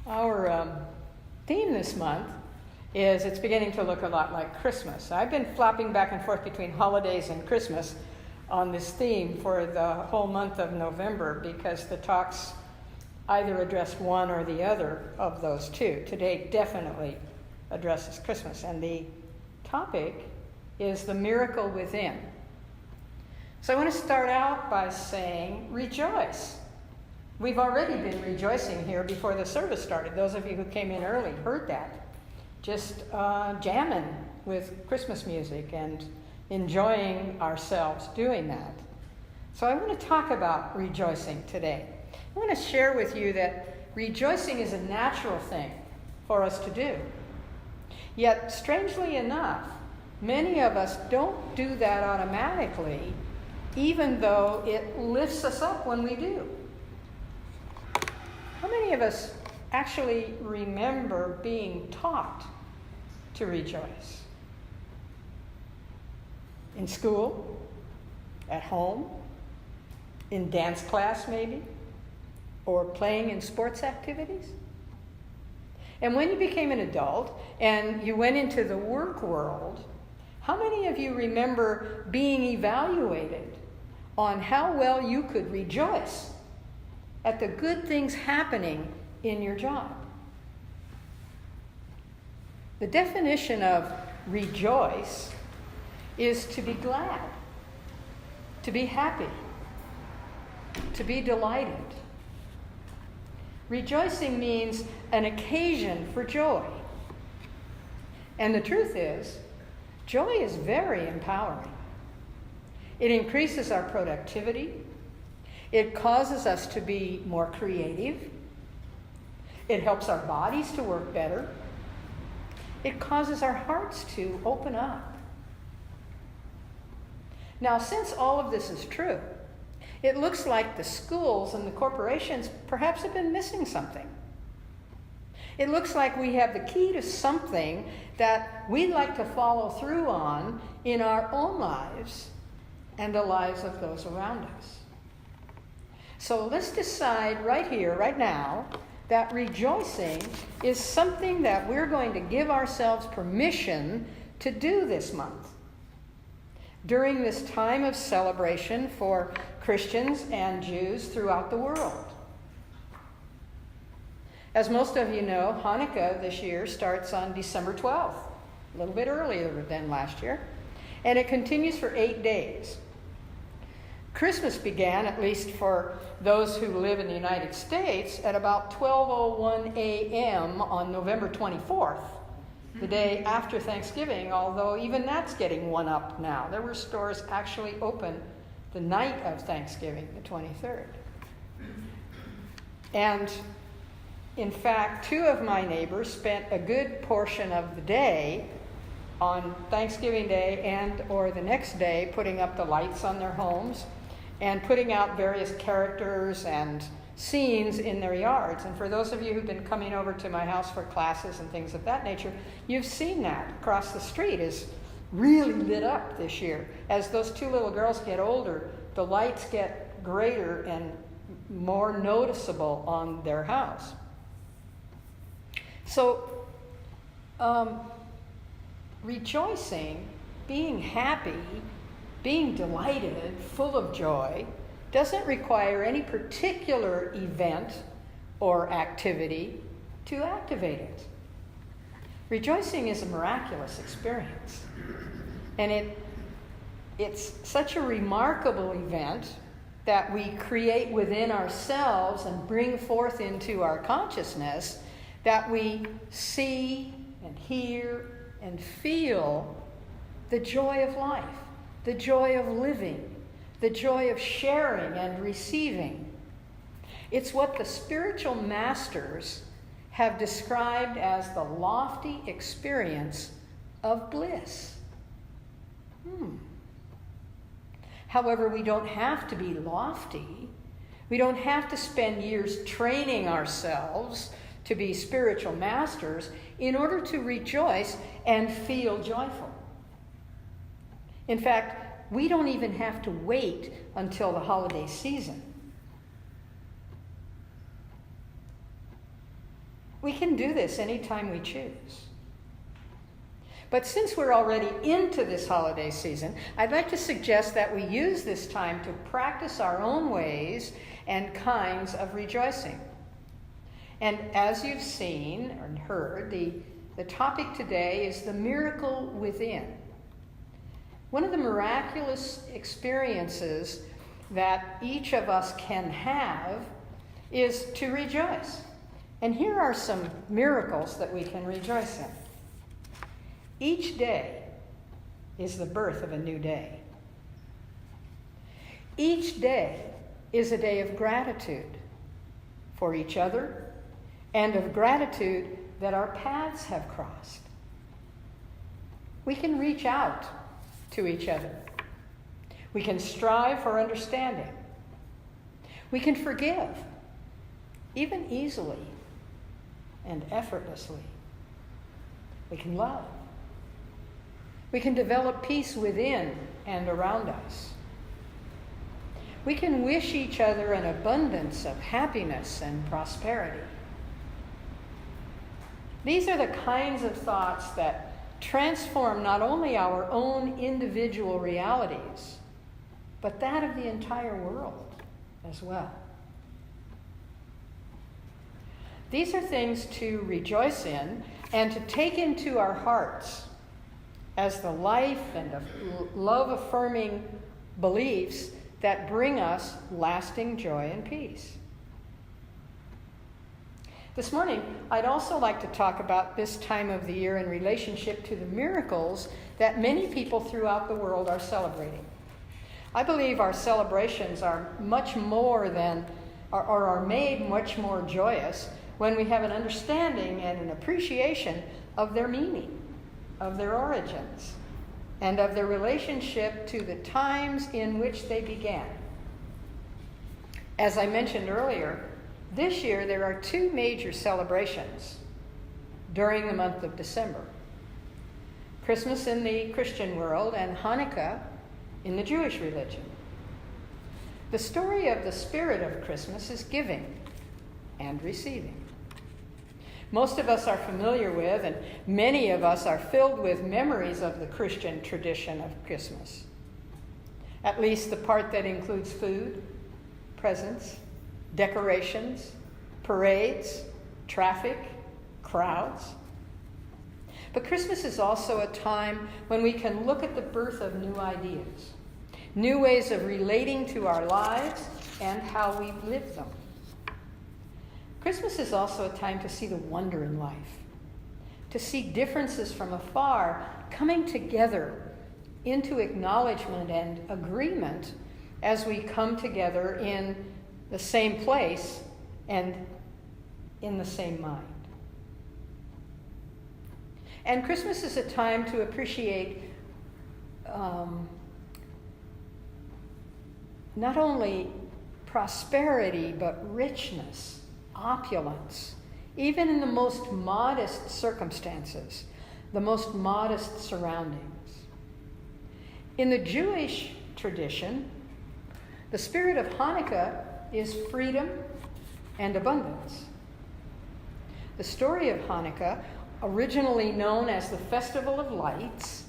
Our theme this month is it's beginning to look a lot like Christmas. I've been flopping back and forth between holidays and Christmas on this theme for the whole month of November because the talks either address one or the other of those two. Today definitely addresses Christmas, and the topic is the miracle within. So I want to start out by saying rejoice. We've already been rejoicing here before the service started. Those of you who came in early heard that. Just jamming with Christmas music and enjoying ourselves doing that. So I want to talk about rejoicing today. I want to share with you that rejoicing is a natural thing for us to do. Yet, strangely enough, many of us don't do that automatically, even though it lifts us up when we do. How many of us actually remember being taught to rejoice? In school? At home? In dance class maybe? Or playing in sports activities? And when you became an adult and you went into the work world, how many of you remember being evaluated on how well you could rejoice at the good things happening in your job? The definition of rejoice is to be glad, to be happy, to be delighted. Rejoicing means an occasion for joy. And the truth is, joy is very empowering. It increases our productivity. It causes us to be more creative. It helps our bodies to work better. It causes our hearts to open up. Now, since all of this is true, it looks like the schools and the corporations perhaps have been missing something. It looks like we have the key to something that we'd like to follow through on in our own lives and the lives of those around us. So let's decide right here, right now, that rejoicing is something that we're going to give ourselves permission to do this month. During this time of celebration for Christians and Jews throughout the world. As most of you know, Hanukkah this year starts on December 12th, a little bit earlier than last year, and it continues for 8 days. Christmas began, at least for those who live in the United States, at about 12:01 a.m. on November 24th, the day after Thanksgiving, although even that's getting one up now. There were stores actually open the night of Thanksgiving, the 23rd. And in fact, two of my neighbors spent a good portion of the day on Thanksgiving Day and or the next day putting up the lights on their homes and putting out various characters and scenes in their yards. And for those of you who've been coming over to my house for classes and things of that nature, you've seen that across the street is really lit up this year. As those two little girls get older, the lights get greater and more noticeable on their house. So, rejoicing, being happy, being delighted, full of joy, doesn't require any particular event or activity to activate it. Rejoicing is a miraculous experience. And it's such a remarkable event that we create within ourselves and bring forth into our consciousness that we see and hear and feel the joy of life, the joy of living, the joy of sharing and receiving. It's what the spiritual masters have described as the lofty experience of bliss. However, we don't have to be lofty. We don't have to spend years training ourselves to be spiritual masters in order to rejoice and feel joyful. In fact, we don't even have to wait until the holiday season. We can do this anytime we choose. But since we're already into this holiday season, I'd like to suggest that we use this time to practice our own ways and kinds of rejoicing. And as you've seen and heard, the topic today is the miracle within. One of the miraculous experiences that each of us can have is to rejoice. And here are some miracles that we can rejoice in. Each day is the birth of a new day. Each day is a day of gratitude for each other and of gratitude that our paths have crossed. We can reach out to each other. We can strive for understanding. We can forgive, even easily and effortlessly. We can love. We can develop peace within and around us. We can wish each other an abundance of happiness and prosperity. These are the kinds of thoughts that transform not only our own individual realities, but that of the entire world as well. These are things to rejoice in and to take into our hearts as the life and love-affirming beliefs that bring us lasting joy and peace. This morning, I'd also like to talk about this time of the year in relationship to the miracles that many people throughout the world are celebrating. I believe our celebrations are much more than, or are made much more joyous when we have an understanding and an appreciation of their meaning, of their origins, and of their relationship to the times in which they began. As I mentioned earlier, this year there are two major celebrations during the month of December. Christmas in the Christian world and Hanukkah in the Jewish religion. The story of the spirit of Christmas is giving and receiving. Most of us are familiar with, and many of us are filled with memories of the Christian tradition of Christmas. At least the part that includes food, presents, decorations, parades, traffic, crowds. But Christmas is also a time when we can look at the birth of new ideas, new ways of relating to our lives and how we live them. Christmas is also a time to see the wonder in life, to see differences from afar coming together into acknowledgement and agreement as we come together in the same place and in the same mind. And Christmas is a time to appreciate not only prosperity, but richness, opulence, even in the most modest circumstances, the most modest surroundings. In the Jewish tradition, the spirit of Hanukkah is freedom and abundance. The story of Hanukkah, originally known as the Festival of Lights,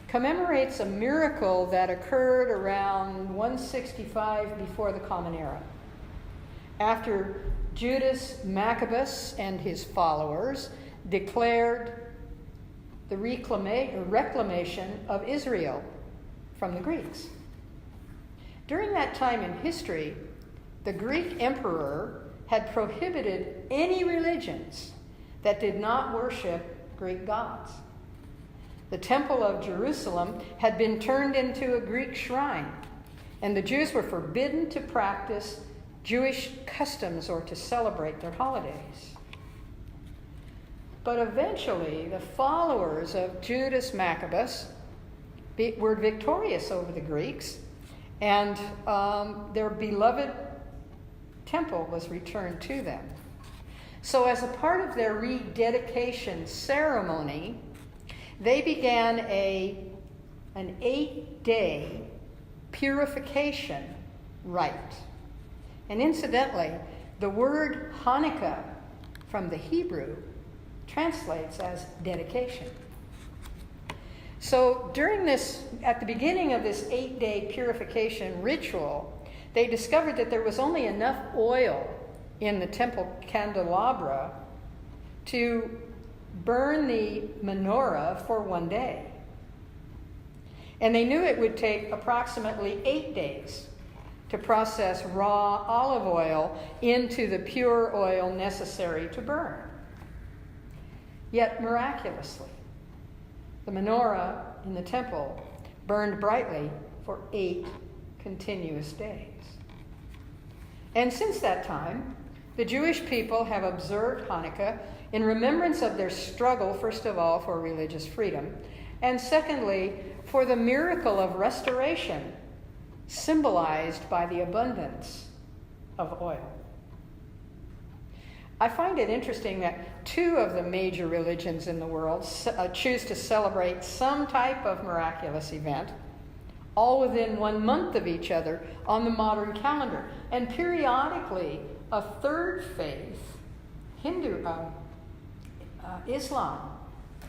commemorates a miracle that occurred around 165 before the Common Era, after Judas Maccabeus and his followers declared the reclamation of Israel from the Greeks. During that time in history, the Greek emperor had prohibited any religions that did not worship Greek gods. The Temple of Jerusalem had been turned into a Greek shrine, and the Jews were forbidden to practice Jewish customs or to celebrate their holidays. But eventually, the followers of Judas Maccabeus were victorious over the Greeks, and their beloved temple was returned to them. So as a part of their rededication ceremony, they began an 8-day purification rite. And incidentally, the word Hanukkah from the Hebrew translates as dedication. So at the beginning of this 8-day purification ritual, they discovered that there was only enough oil in the temple candelabra to burn the menorah for 1 day. And they knew it would take approximately 8 days to process raw olive oil into the pure oil necessary to burn. Yet miraculously, the menorah in the temple burned brightly for 8 continuous days. And since that time, the Jewish people have observed Hanukkah in remembrance of their struggle, first of all, for religious freedom, and secondly, for the miracle of restoration symbolized by the abundance of oil. I find it interesting that 2 of the major religions in the world choose to celebrate some type of miraculous event, all within 1 month of each other on the modern calendar. And periodically, a third faith, Islam,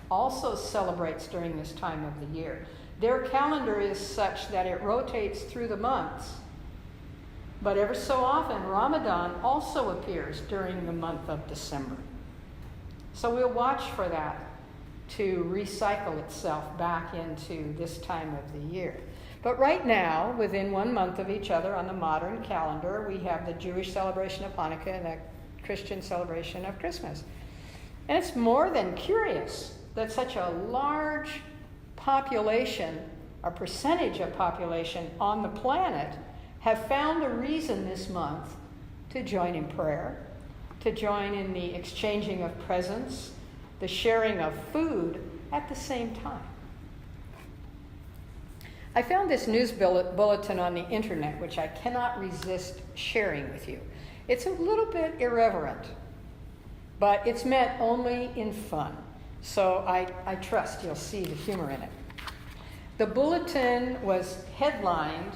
also celebrates during this time of the year. Their calendar is such that it rotates through the months. But ever so often, Ramadan also appears during the month of December. So we'll watch for that to recycle itself back into this time of the year. But right now, within 1 month of each other on the modern calendar, we have the Jewish celebration of Hanukkah and the Christian celebration of Christmas. And it's more than curious that such a large population, or percentage of population on the planet, have found a reason this month to join in prayer, to join in the exchanging of presents, the sharing of food at the same time. I found this news bulletin on the internet, which I cannot resist sharing with you. It's a little bit irreverent, but it's meant only in fun. So I trust you'll see the humor in it. The bulletin was headlined,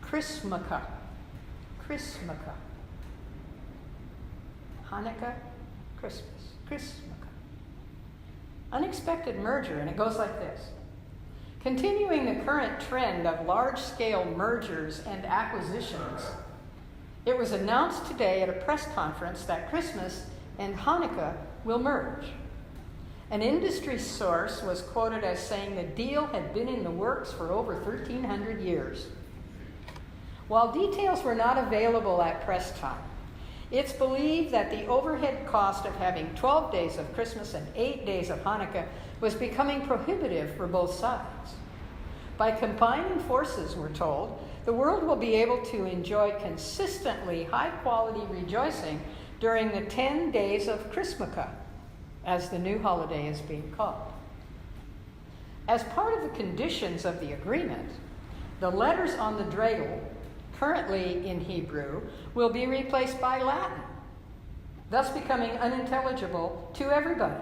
Chrismaka. Hanukkah, Christmas. Chrismaka. Unexpected merger, and it goes like this. Continuing the current trend of large-scale mergers and acquisitions, it was announced today at a press conference that Christmas and Hanukkah will merge. An industry source was quoted as saying the deal had been in the works for over 1,300 years. While details were not available at press time, it's believed that the overhead cost of having 12 days of Christmas and 8 days of Hanukkah was becoming prohibitive for both sides. By combining forces, we're told, the world will be able to enjoy consistently high-quality rejoicing during the 10 days of Chrismaka, as the new holiday is being called. As part of the conditions of the agreement, the letters on the dreidel, currently in Hebrew, will be replaced by Latin, thus becoming unintelligible to everybody.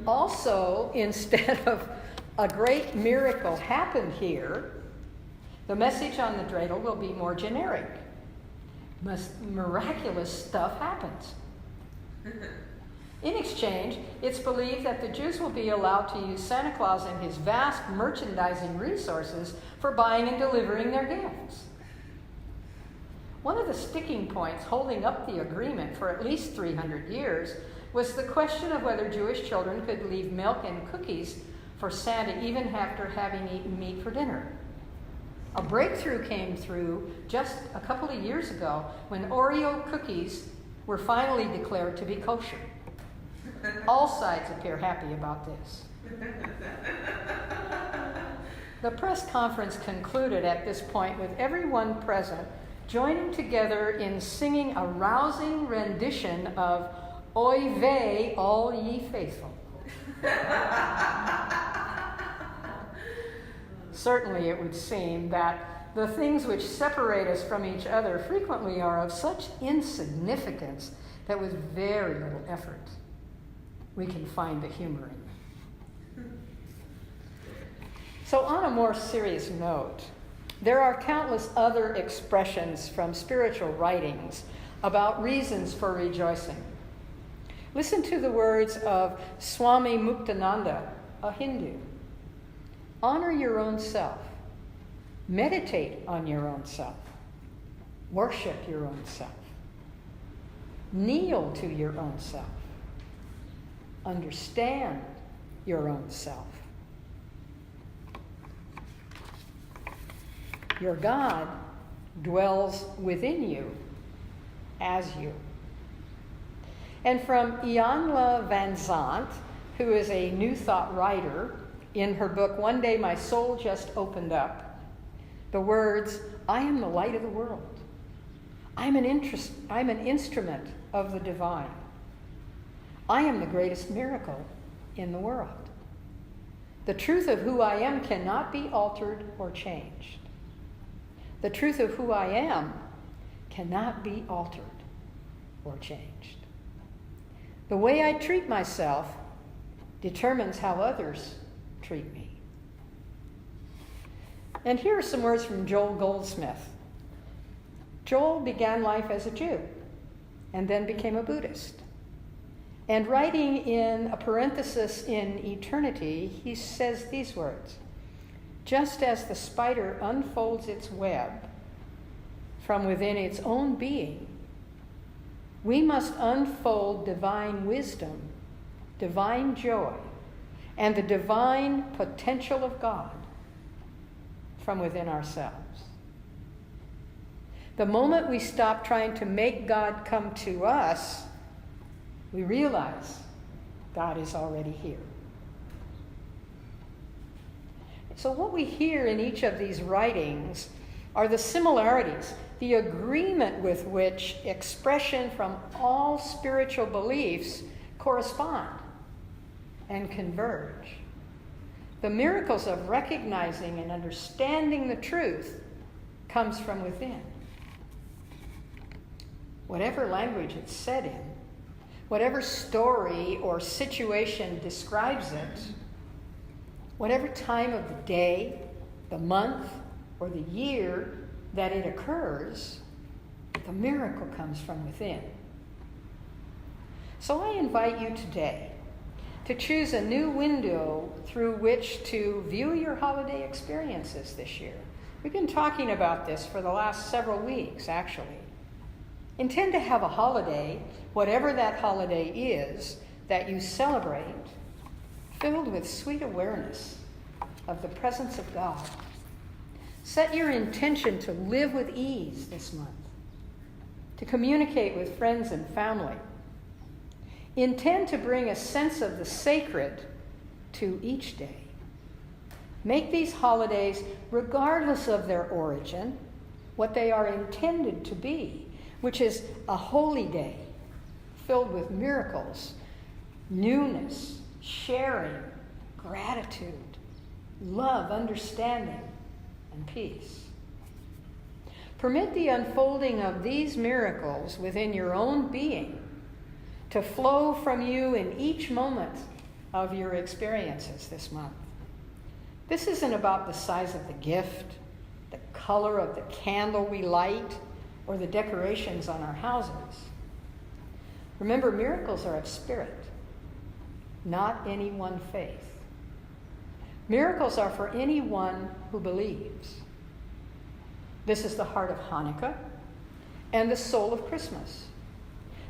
Also, instead of a great miracle happened here, the message on the dreidel will be more generic. Miraculous stuff happens. In exchange, it's believed that the Jews will be allowed to use Santa Claus and his vast merchandising resources for buying and delivering their gifts. One of the sticking points holding up the agreement for at least 300 years was the question of whether Jewish children could leave milk and cookies for Santa even after having eaten meat for dinner. A breakthrough came through just a couple of years ago when Oreo cookies were finally declared to be kosher. All sides appear happy about this. The press conference concluded at this point with everyone present joining together in singing a rousing rendition of Oy Vey, All Ye Faithful. Certainly it would seem that the things which separate us from each other frequently are of such insignificance that with very little effort we can find the humor in them. So on a more serious note, there are countless other expressions from spiritual writings about reasons for rejoicing. Listen to the words of Swami Muktananda, a Hindu. Honor your own self. Meditate on your own self. Worship your own self. Kneel to your own self. Understand your own self. Your God dwells within you as you. And from Ianla Van Zandt, who is a New Thought writer, in her book, One Day My Soul Just Opened Up, the words, I am the light of the world. I'm an instrument of the divine. I am the greatest miracle in the world. The truth of who I am cannot be altered or changed. The truth of who I am cannot be altered or changed. The way I treat myself determines how others treat me. And here are some words from Joel Goldsmith. Joel began life as a Jew and then became a Buddhist. And writing in a parenthesis in eternity, he says these words, just as the spider unfolds its web from within its own being, we must unfold divine wisdom, divine joy, and the divine potential of God from within ourselves. The moment we stop trying to make God come to us, we realize God is already here. So what we hear in each of these writings are the similarities, the agreement with which expression from all spiritual beliefs correspond and converge. The miracles of recognizing and understanding the truth comes from within. Whatever language it's said in, whatever story or situation describes it, whatever time of the day, the month, or the year that it occurs, the miracle comes from within. So I invite you today to choose a new window through which to view your holiday experiences this year. We've been talking about this for the last several weeks, actually. Intend to have a holiday, whatever that holiday is, that you celebrate, filled with sweet awareness of the presence of God. Set your intention to live with ease this month, to communicate with friends and family. Intend to bring a sense of the sacred to each day. Make these holidays, regardless of their origin, what they are intended to be, which is a holy day filled with miracles, newness, sharing, gratitude, love, understanding, and peace. Permit the unfolding of these miracles within your own being to flow from you in each moment of your experiences this month. This isn't about the size of the gift, the color of the candle we light, or the decorations on our houses. Remember, miracles are of spirit, not any one faith. Miracles are for anyone who believes. This is the heart of Hanukkah and the soul of Christmas.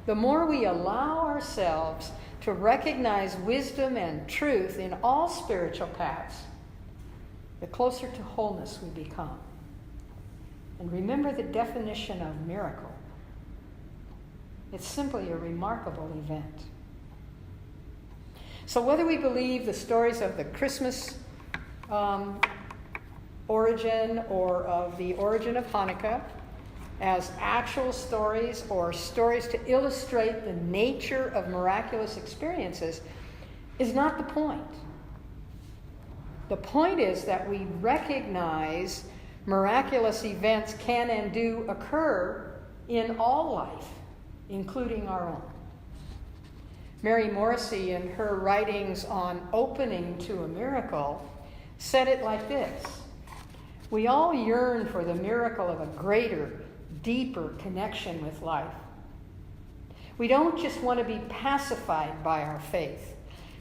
The more we allow ourselves to recognize wisdom and truth in all spiritual paths, the closer to wholeness we become. And remember the definition of miracle. It's simply a remarkable event. So whether we believe the stories of the Christmas origin or of the origin of Hanukkah as actual stories or stories to illustrate the nature of miraculous experiences is not the point. The point is that we recognize miraculous events can and do occur in all life, including our own. Mary Morrissey, in her writings on opening to a miracle, said it like this: we all yearn for the miracle of a greater, deeper connection with life, We don't just want to be pacified by our faith.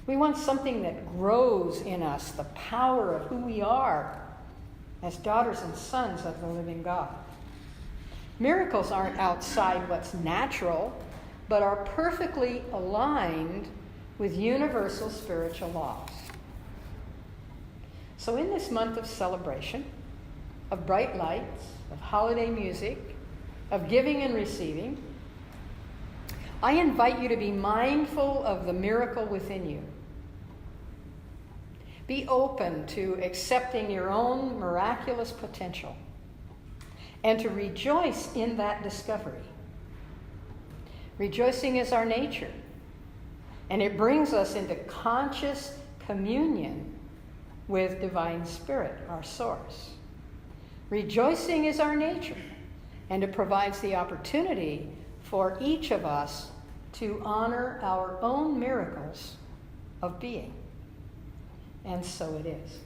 We want something that grows in us, the power of who we are as daughters and sons of the living God. Miracles aren't outside what's natural, but are perfectly aligned with universal spiritual laws. So in this month of celebration, of bright lights, of holiday music, of giving and receiving, I invite you to be mindful of the miracle within you. Be open to accepting your own miraculous potential and to rejoice in that discovery. Rejoicing is our nature, and it brings us into conscious communion with Divine Spirit, our source. Rejoicing is our nature, and it provides the opportunity for each of us to honor our own miracles of being. And so it is.